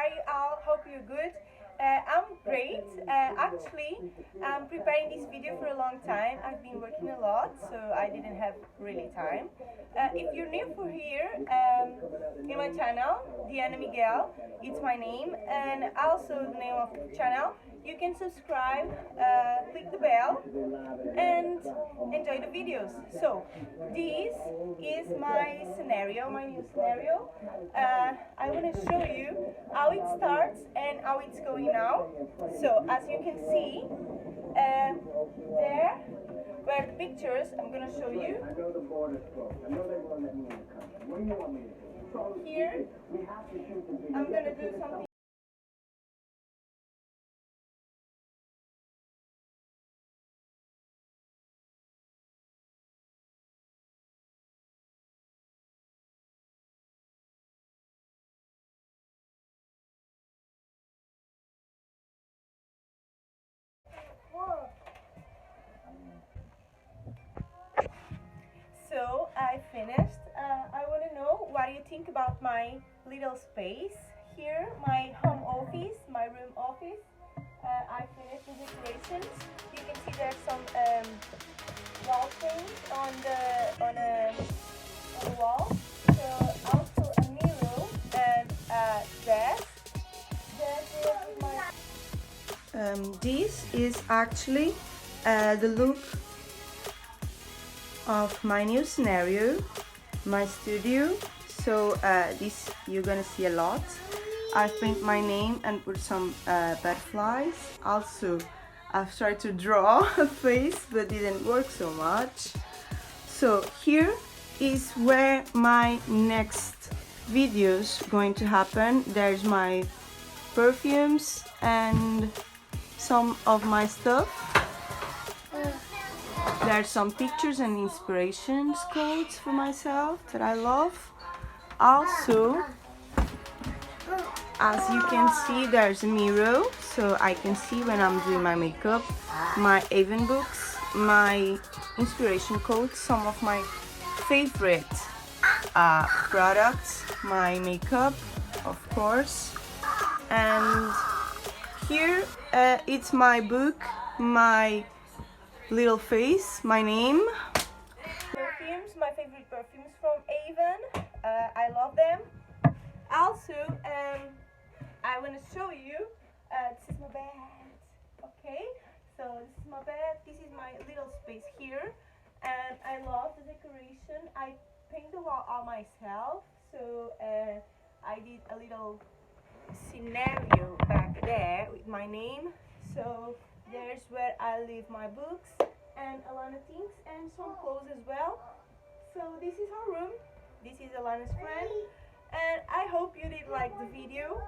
are you all? Hope you're good. I'm great. Actually, I'm preparing this video for a long time. I've been working a lot, so I didn't have really time. If you're new for here, in my channel, Diana Miguel, it's my name, and also the name of the channel. You can subscribe, click the bell, and enjoy the videos. So, this is my scenario, my new scenario. I want to show you how it starts and how it's going now. So, as you can see, there were the pictures. I'm going to show you. Here, I'm going to do something. So I finished. I want to know what you think about my little space here, my home office, my room office. I finished the decorations. You can see there's some wall things on the wall. So also a mirror and a desk. This is actually the look of my new scenario, my studio. So this you're gonna see a lot. I've painted my name and put some butterflies. Also, I've tried to draw a face but didn't work so much. So here is where my next videos going to happen. There's my perfumes and some of my stuff. There's some pictures and inspirations quotes for myself that I love. Also, as you can see, there's a mirror, so I can see when I'm doing my makeup, my Avon books, my inspiration quotes, some of my favorite products, my makeup, of course. And here it's my book, my little face, my name. Perfumes, my favorite perfumes from Avon. I love them. Also, I want to show you. This is my bed. Okay, so this is my bed. This is my little space here, and I love the decoration. I paint the wall all myself. So I did a little scenario back there with my name. So there's where I leave my books and a lot of things and some clothes as well. So this is our room. This is Alana's friend, and I hope you did like the video.